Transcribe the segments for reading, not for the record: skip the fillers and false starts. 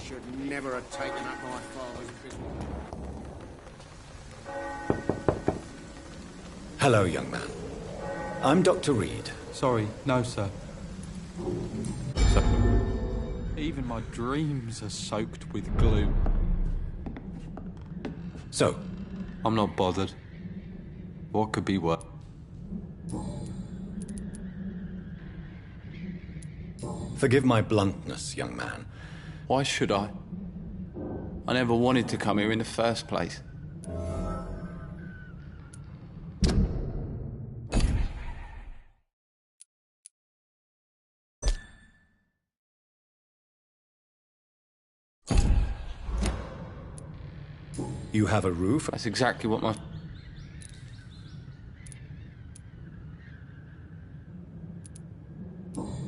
should never have taken up my father's business. Hello, young man. I'm Dr. Reed. Sorry, no, sir. Even my dreams are soaked with gloom. So? I'm not bothered. What could be worse? Forgive my bluntness, young man. Why should I? I never wanted to come here in the first place. You have a roof? That's exactly what my...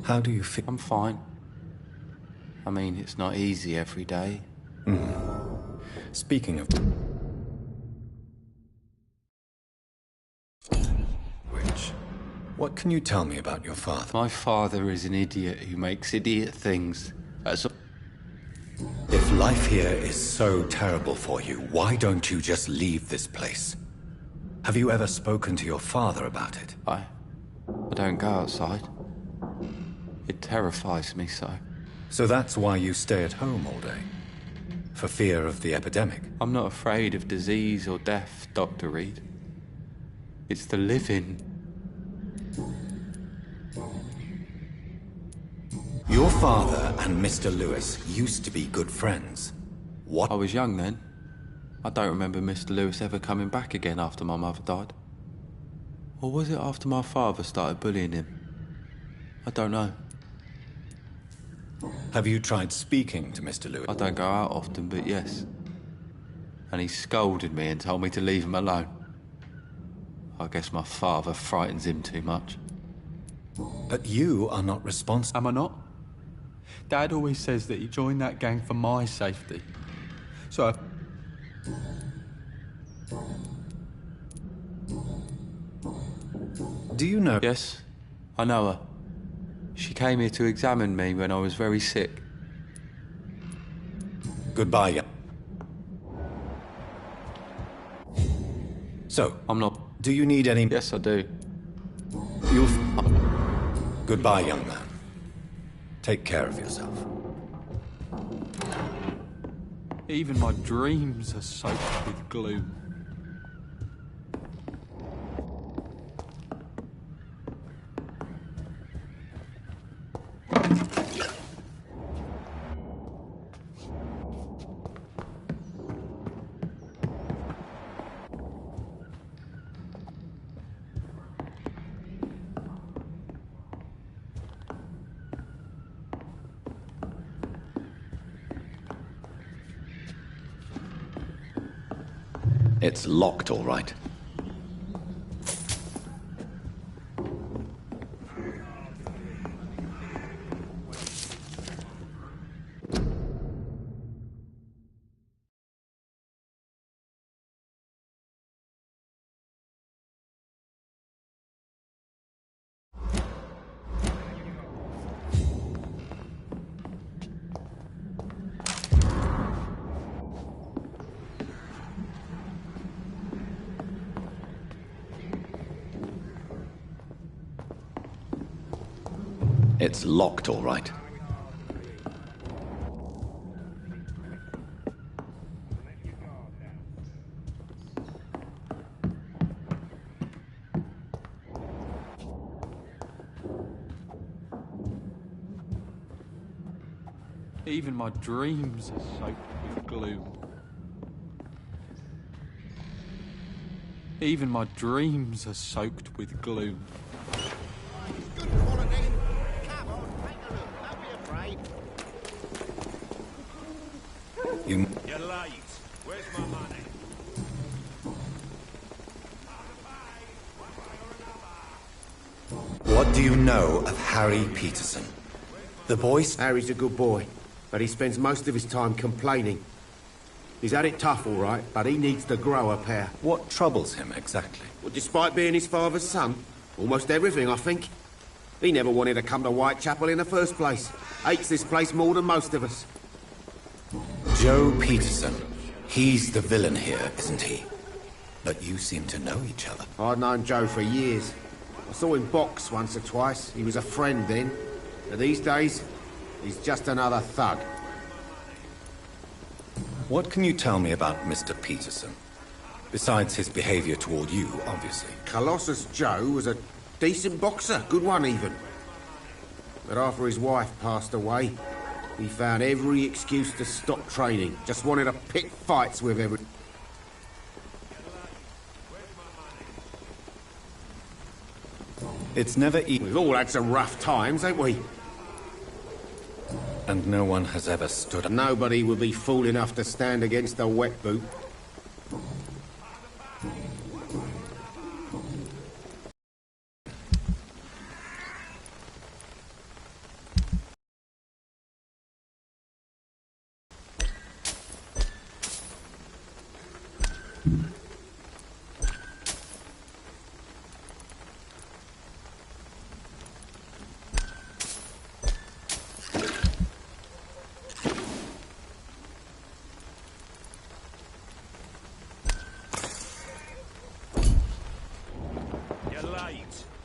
How do you feel? I'm fine. I mean, it's not easy every day. Speaking of... which, what can you tell me about your father? My father is an idiot who makes idiot things. That's all. If life here is so terrible for you, why don't you just leave this place? Have you ever spoken to your father about it? I don't go outside. It terrifies me so. So that's why you stay at home all day? For fear of the epidemic? I'm not afraid of disease or death, Dr. Reed. It's the living. Your father and Mr. Lewis used to be good friends. What? I was young then. I don't remember Mr. Lewis ever coming back again after my mother died. Or was it after my father started bullying him? I don't know. Have you tried speaking to Mr. Lewis? I don't go out often, but yes. And he scolded me and told me to leave him alone. I guess my father frightens him too much. But you are not responsible. Am I not? Dad always says that he joined that gang for my safety. So... Do you know... Yes, I know her. She came here to examine me when I was very sick. Goodbye, young... So... I'm not... Do you need any... Yes, I do. You'll... Goodbye, young man. Take care of yourself. Even my dreams are soaked with gloom. It's locked, all right. It's locked, all right. Even my dreams are soaked with gloom. Even my dreams are soaked with gloom. Good quality. Come on, take a look. Don't be afraid. You're late. Where's my money? What do you know of Harry Peterson? The boy's... Harry's a good boy, but he spends most of his time complaining. He's had it tough, all right, but he needs to grow a pair. What troubles him, exactly? Well, despite being his father's son, almost everything, I think. He never wanted to come to Whitechapel in the first place. Hates this place more than most of us. Joe Peterson. He's the villain here, isn't he? But you seem to know each other. I'd known Joe for years. I saw him box once or twice. He was a friend then. But these days, he's just another thug. What can you tell me about Mr. Peterson? Besides his behavior toward you, obviously. Colossus Joe was a decent boxer, good one even. But after his wife passed away, he found every excuse to stop training. Just wanted to pick fights with every... It's never easy. We've all had some rough times, ain't we? And no one has ever stood up. Nobody would be fool enough to stand against a wet boot.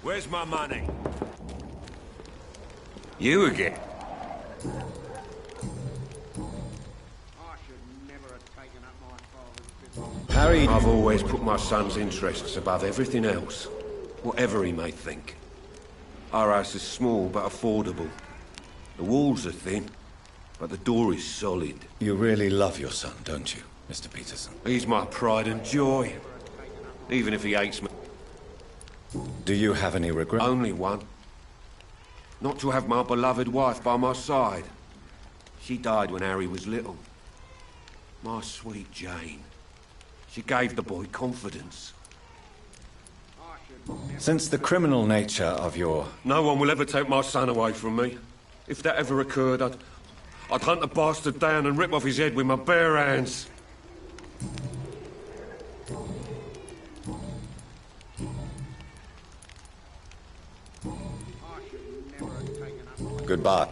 Where's my money? You again? I should never have taken up my father's business. Harry... I've always put my son's interests above everything else, whatever he may think. Our house is small but affordable. The walls are thin, but the door is solid. You really love your son, don't you, Mr. Peterson? He's my pride and joy, even if he hates me. Do you have any regret? Only one. Not to have my beloved wife by my side. She died when Harry was little. My sweet Jane. She gave the boy confidence. Since the criminal nature of your... No one will ever take my son away from me. If that ever occurred, I'd hunt the bastard down and rip off his head with my bare hands. Goodbye.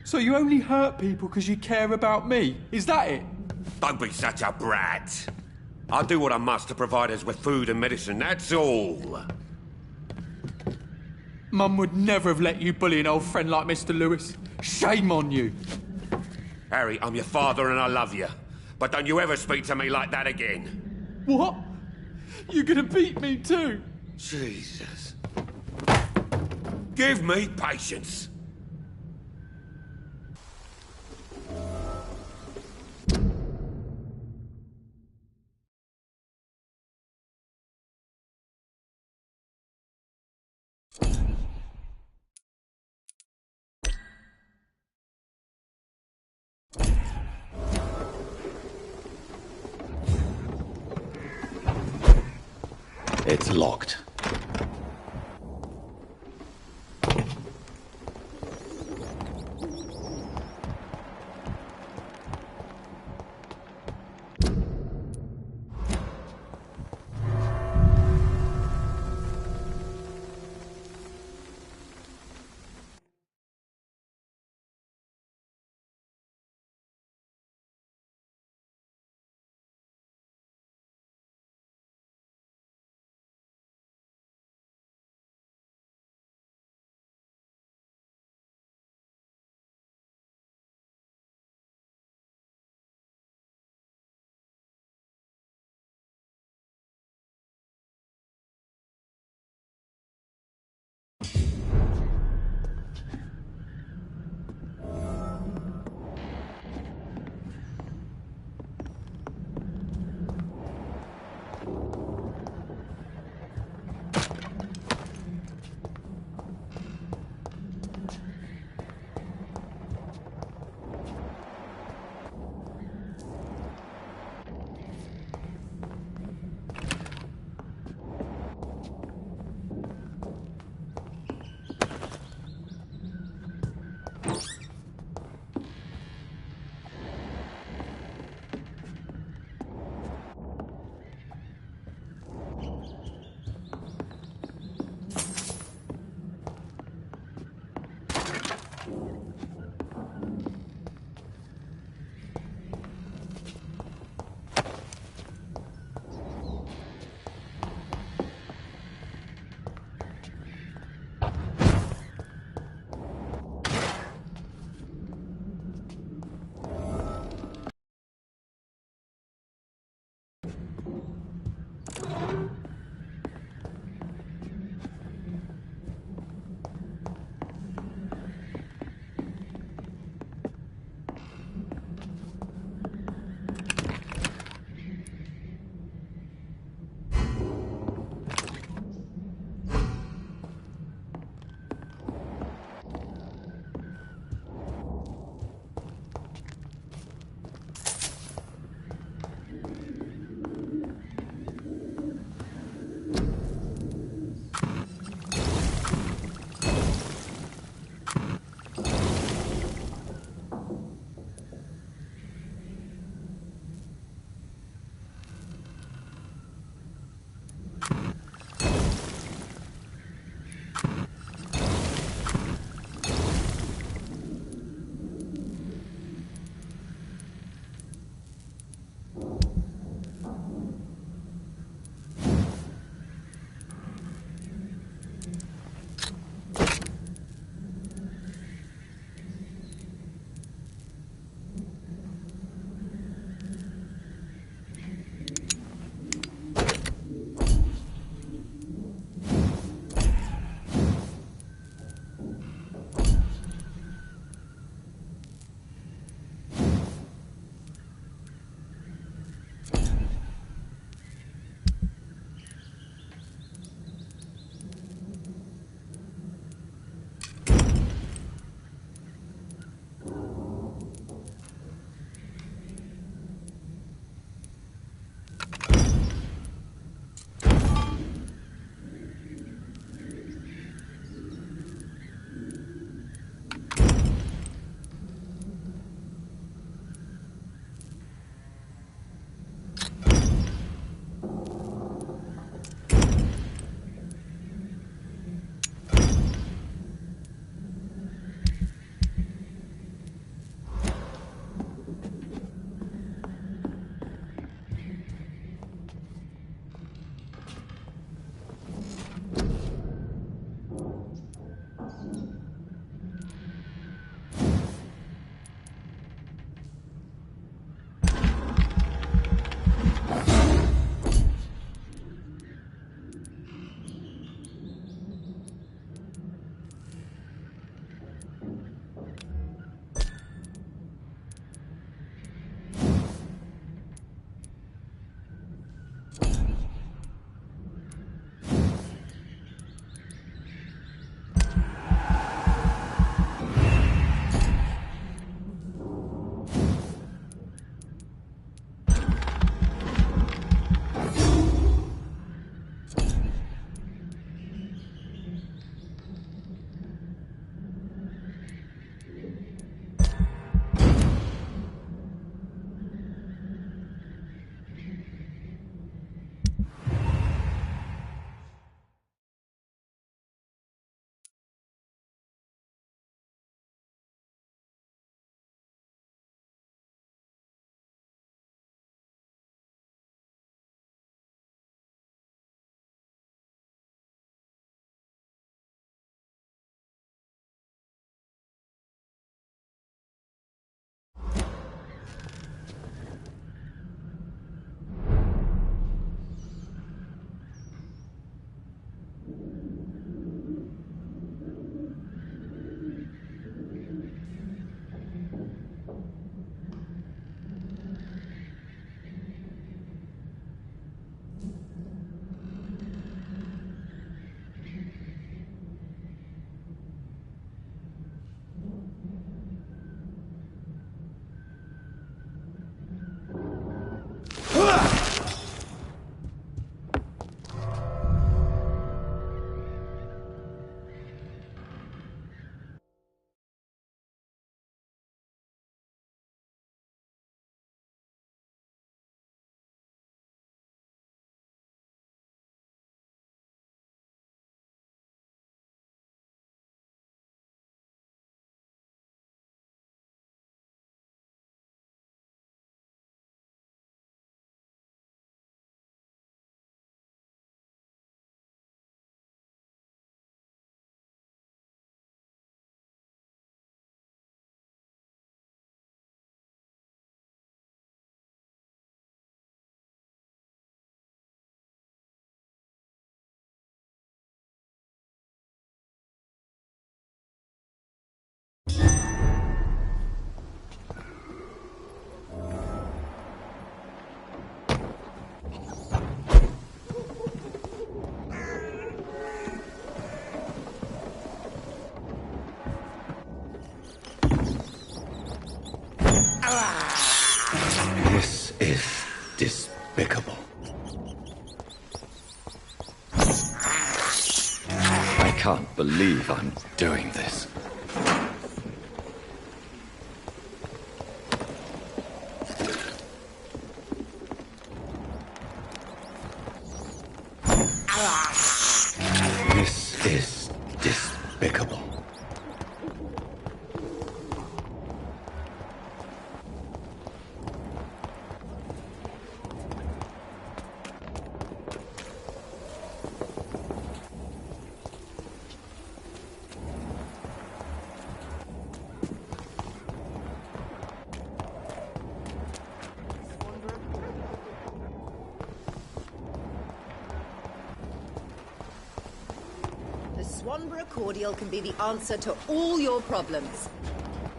So you only hurt people because you care about me? Is that it? Don't be such a brat. I'll do what I must to provide us with food and medicine, that's all. Mum would never have let you bully an old friend like Mr. Lewis. Shame on you. Harry, I'm your father and I love you. But don't you ever speak to me like that again. What? You're gonna beat me too? Jesus. Give me patience. It's locked. This is despicable. I can't believe I'm doing this. This is despicable. Swanborough cordial can be the answer to all your problems.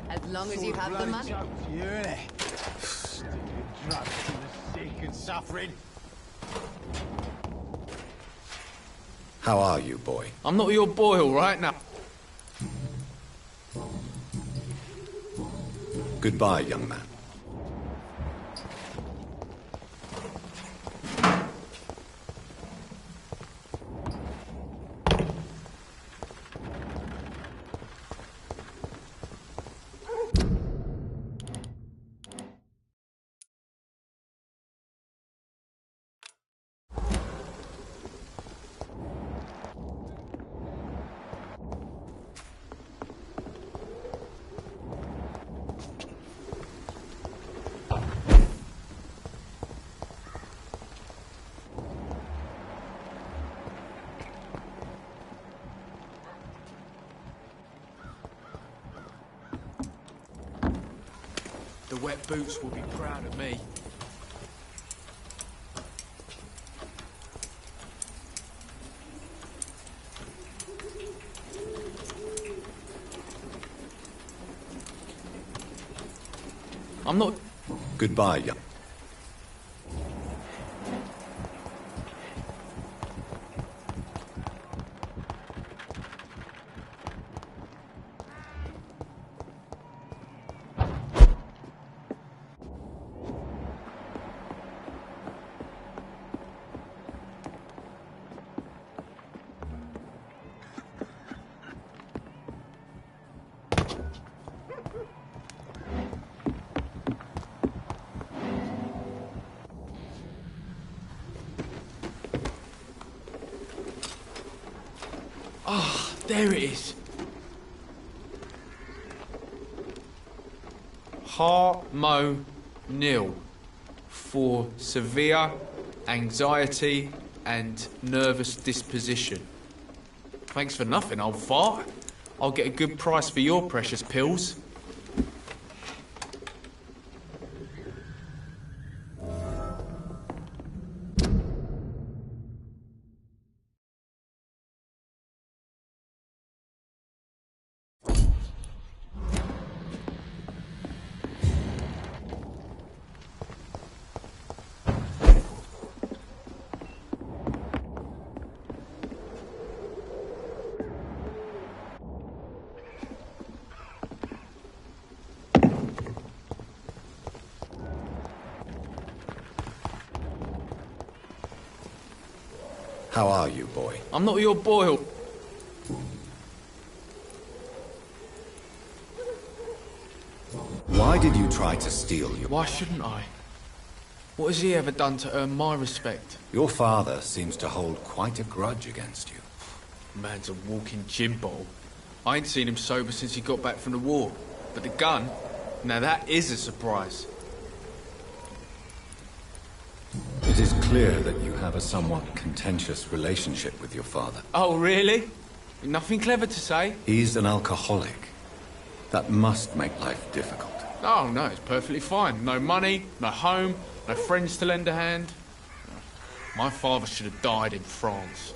As long as you have the money. You, innit? Stupid drugs to the sick and suffering. How are you, boy? I'm not your boy, all right? Now, Goodbye, young man. the wet boots will be proud of me. I'm not... Goodbye, young. There it is. Harmonil for severe anxiety and nervous disposition. Thanks for nothing, old fart. I'll get a good price for your precious pills. How are you, boy? I'm not your boy. Why did you try to steal your... Why shouldn't I? What has he ever done to earn my respect? Your father seems to hold quite a grudge against you. Man's a walking gin bottle. I ain't seen him sober since he got back from the war. But the gun? Now that is a surprise. It is clear that you have a somewhat contentious relationship with your father. Oh, really? Nothing clever to say? He's an alcoholic. That must make life difficult. Oh, no, it's perfectly fine. No money, no home, no friends to lend a hand. My father should have died in France.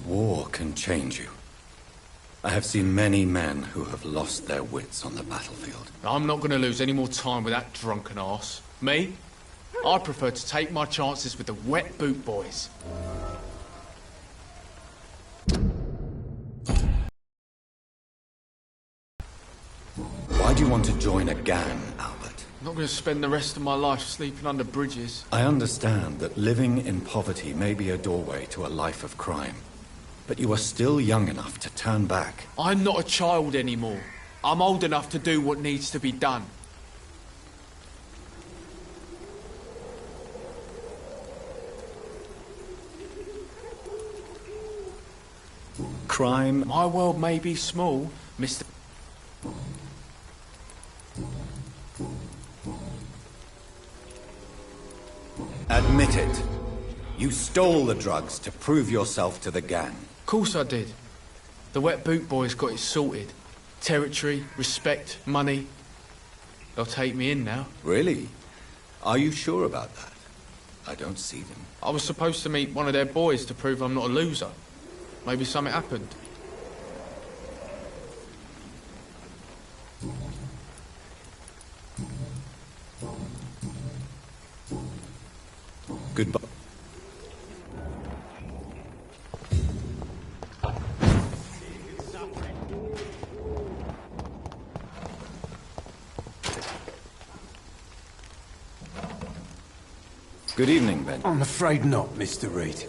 War can change you. I have seen many men who have lost their wits on the battlefield. I'm not going to lose any more time with that drunken arse. Me? I prefer to take my chances with the wet boot boys. Why do you want to join a gang, Albert? I'm not going to spend the rest of my life sleeping under bridges. I understand that living in poverty may be a doorway to a life of crime. But you are still young enough to turn back. I'm not a child anymore. I'm old enough to do what needs to be done. crime... My world may be small, Mr. Admit it. You stole the drugs to prove yourself to the gang. Of course I did. The Wet Boot Boys got it sorted. Territory, respect, money. They'll take me in now. Really? Are you sure about that? I don't see them. I was supposed to meet one of their boys to prove I'm not a loser. Maybe something happened. Goodbye. Good evening, Ben. I'm afraid not, Mr. Reed.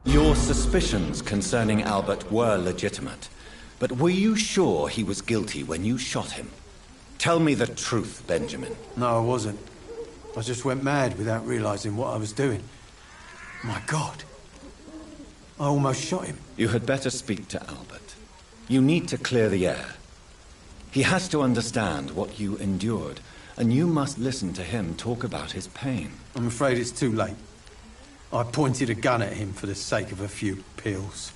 Your suspicions concerning Albert were legitimate, but were you sure he was guilty when you shot him? Tell me the truth, Benjamin. No, I wasn't. I just went mad without realizing what I was doing. My God. I almost shot him. You had better speak to Albert. You need to clear the air. He has to understand what you endured, and you must listen to him talk about his pain. I'm afraid it's too late. I pointed a gun at him for the sake of a few pills.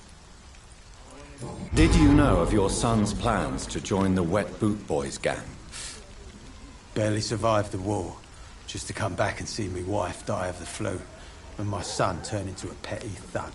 Did you know of your son's plans to join the Wet Boot Boys gang? Barely survived the war, just to come back and see my wife die of the flu, and my son turn into a petty thug.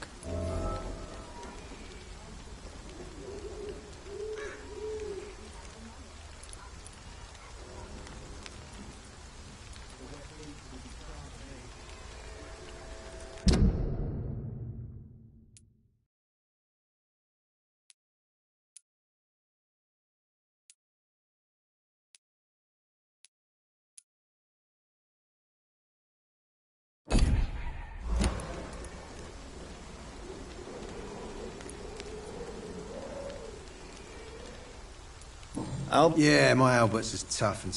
Yeah, my Albert's as tough and...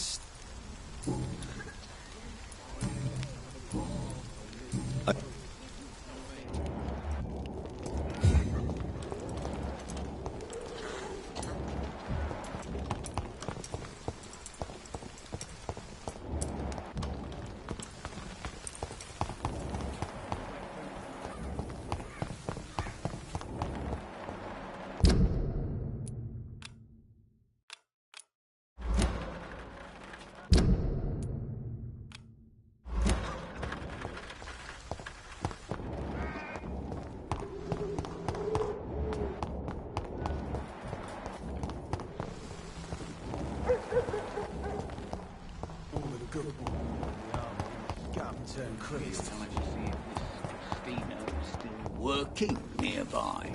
Working nearby.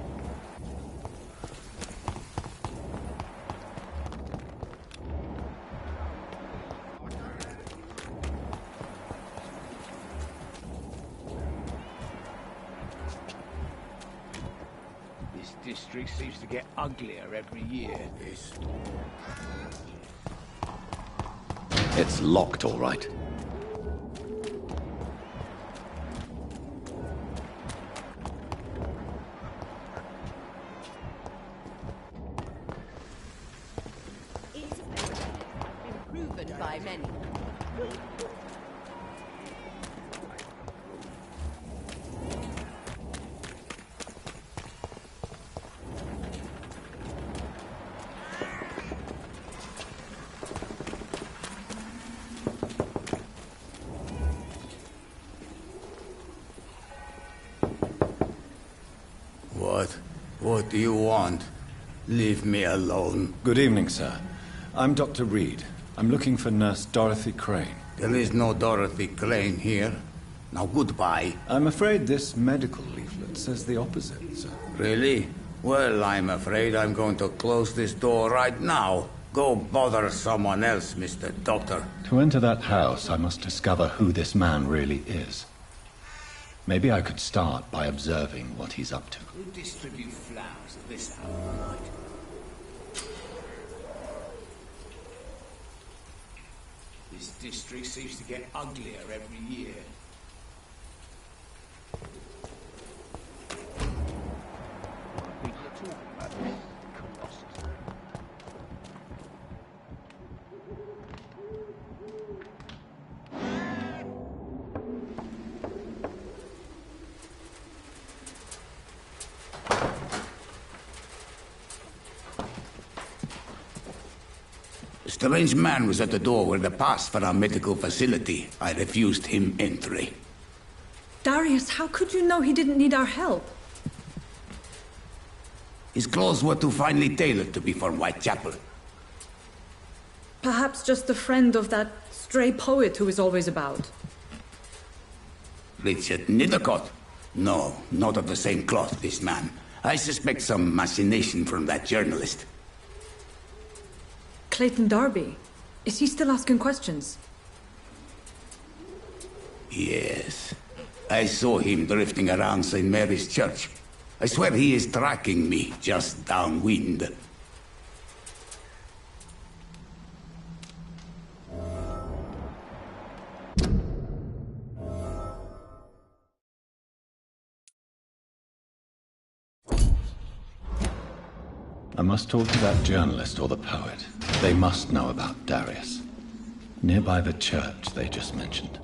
This district seems to get uglier every year. It's locked, all right. By many. What do you want? Leave me alone. Good evening, sir. I'm Dr. Reed. I'm looking for Nurse Dorothy Crane. There is no Dorothy Crane here. Now, goodbye. I'm afraid this medical leaflet says the opposite, sir. Really? Well, I'm afraid I'm going to close this door right now. Go bother someone else, Mr. Doctor. To enter that house, I must discover who this man really is. Maybe I could start by observing what he's up to. Who distribute flowers at this hour of the night? This district seems to get uglier every year. People are talking about this colossus. A strange man was at the door with a pass for our medical facility. I refused him entry. Darius, how could you know he didn't need our help? His clothes were too finely tailored to be from Whitechapel. Perhaps just a friend of that stray poet who is always about. Richard Nethercott? No, not of the same cloth, this man. I suspect some machination from that journalist. Clayton Darby. Is he still asking questions? Yes. I saw him drifting around St. Mary's Church. I swear he is tracking me just downwind. I must talk to that journalist or the poet. They must know about Darius. Nearby the church they just mentioned.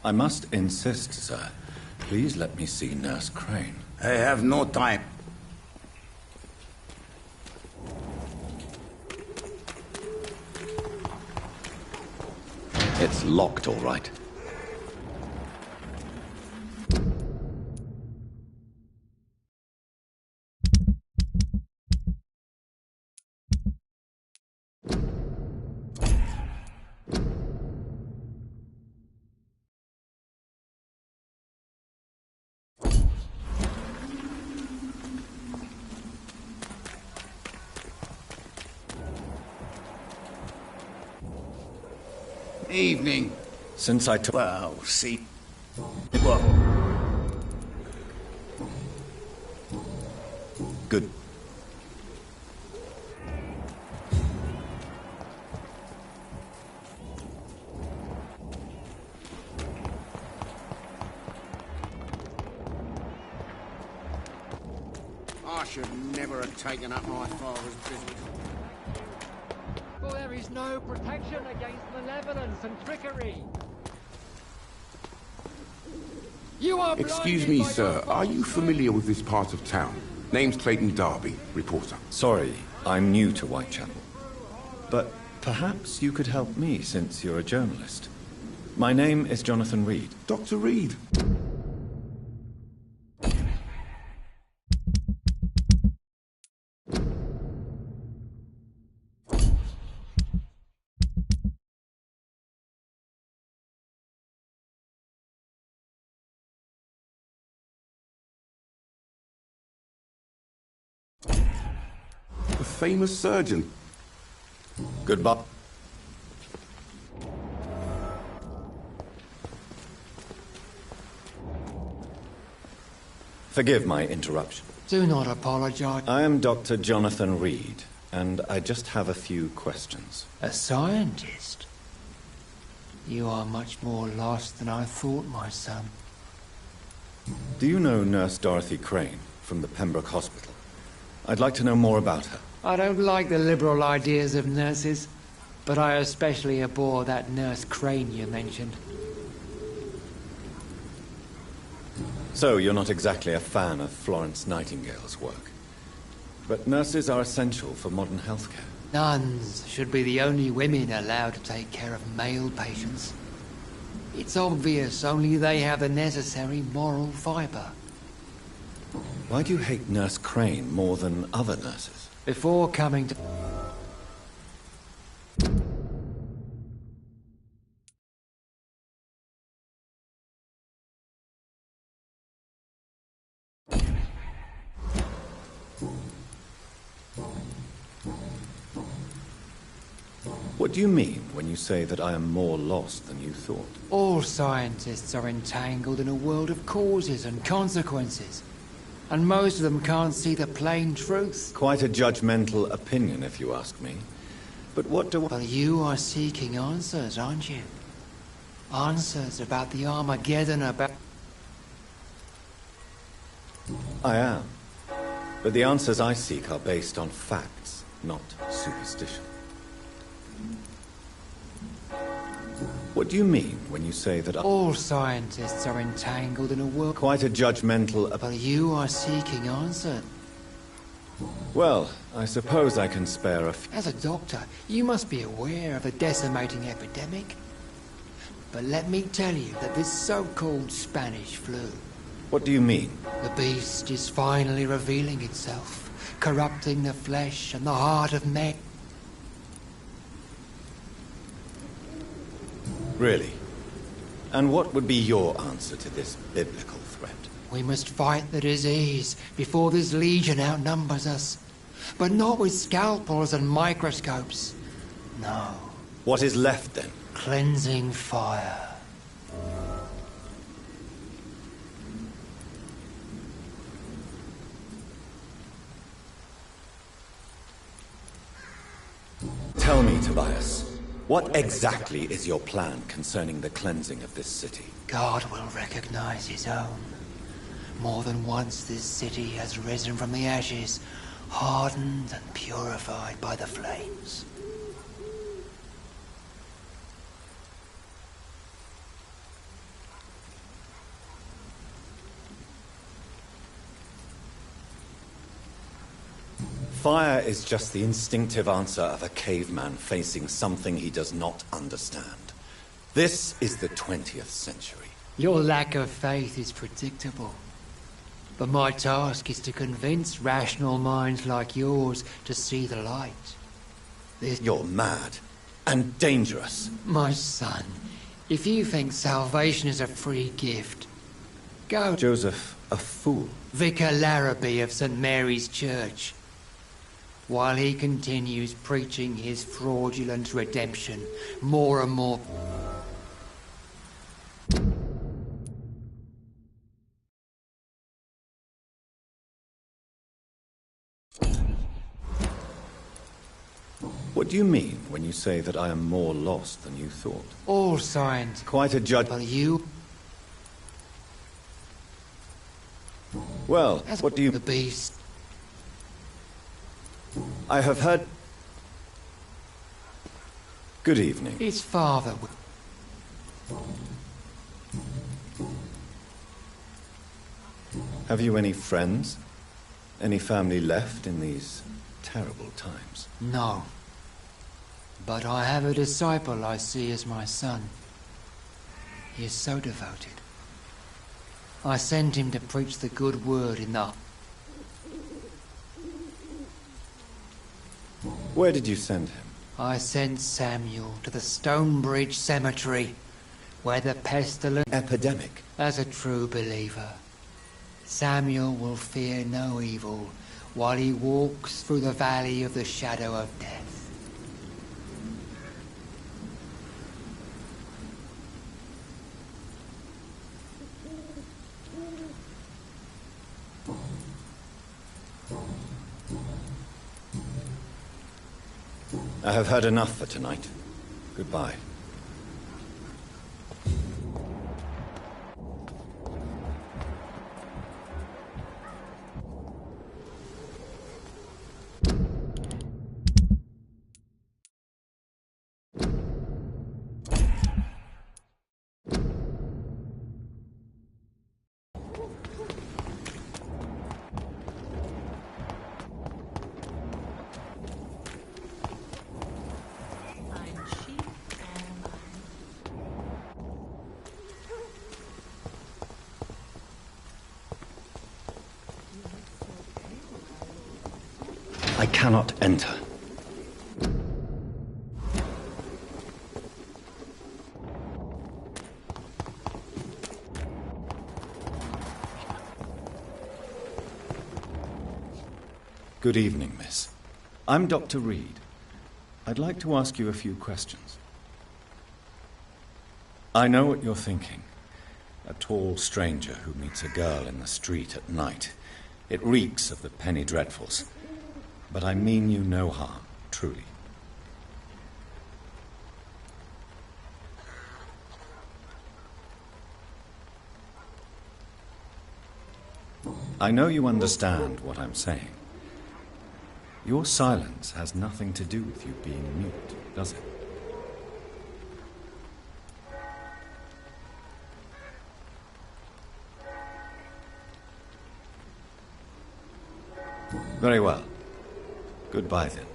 I must insist, sir. Please let me see Nurse Crane. I have no time. It's locked, all right. Evening. Since I took... Well, see... What? Good. I should never have taken up my father's business. For there is no protection against malevolence and trickery. You are Excuse blinded me, by sir. your Are you false familiar with this part of town? Name's Clayton Darby, reporter. Sorry, I'm new to Whitechapel. But perhaps you could help me since you're a journalist. My name is Jonathan Reed. Dr. Reed. A famous surgeon. Goodbye. Forgive my interruption. Do not apologize. I am Dr. Jonathan Reed, and I just have a few questions. A scientist? You are much more lost than I thought, my son. Do you know Nurse Dorothy Crane from the Pembroke Hospital? I'd like to know more about her. I don't like the liberal ideas of nurses, but I especially abhor that Nurse Crane you mentioned. So, you're not exactly a fan of Florence Nightingale's work. But nurses are essential for modern healthcare. Nuns should be the only women allowed to take care of male patients. It's obvious only they have the necessary moral fibre. Why do you hate Nurse Crane more than other nurses? Before coming to... What do you mean when you say that I am more lost than you thought? All scientists are entangled in a world of causes and consequences. And most of them can't see the plain truth. Quite a judgmental opinion, if you ask me. But what do I... But you are seeking answers, aren't you? Answers about the Armageddon, about... I am. But the answers I seek are based on facts, not superstition. What do you mean when you say that all scientists are entangled in a world... Quite a judgmental... But you are seeking answers. Well, I suppose I can spare a few... As a doctor, you must be aware of the decimating epidemic. But let me tell you that this so-called Spanish flu... What do you mean? The beast is finally revealing itself, corrupting the flesh and the heart of men. Really? And what would be your answer to this biblical threat? We must fight the disease before this legion outnumbers us. But not with scalpels and microscopes. No. What is left then? Cleansing fire. Tell me, Tobias, what exactly is your plan concerning the cleansing of this city? God will recognize his own. More than once this city has risen from the ashes, hardened and purified by the flames. Fire is just the instinctive answer of a caveman facing something he does not understand. This is the 20th century. Your lack of faith is predictable. But my task is to convince rational minds like yours to see the light. You're mad and dangerous. My son, if you think salvation is a free gift, go... Joseph, a fool. Vicar Larrabee of St. Mary's Church. While he continues preaching his fraudulent redemption, more and more... What do you mean when you say that I am more lost than you thought? All signs... Quite a judge... But you... Well, what do you... The beast... I have heard... Good evening. His father... Have you any friends? Any family left in these terrible times? No. But I have a disciple I see as my son. He is so devoted. I sent him to preach the good word in the... Where did you send him? I sent Samuel to the Stonebridge Cemetery, where the pestilence... Epidemic. As a true believer, Samuel will fear no evil while he walks through the valley of the shadow of death. I have heard enough for tonight. Goodbye. I cannot enter. Good evening, miss. I'm Dr. Reed. I'd like to ask you a few questions. I know what you're thinking. A tall stranger who meets a girl in the street at night. It reeks of the penny dreadfuls. But I mean you no harm, truly. I know you understand what I'm saying. Your silence has nothing to do with you being mute, does it? Very well. Goodbye then.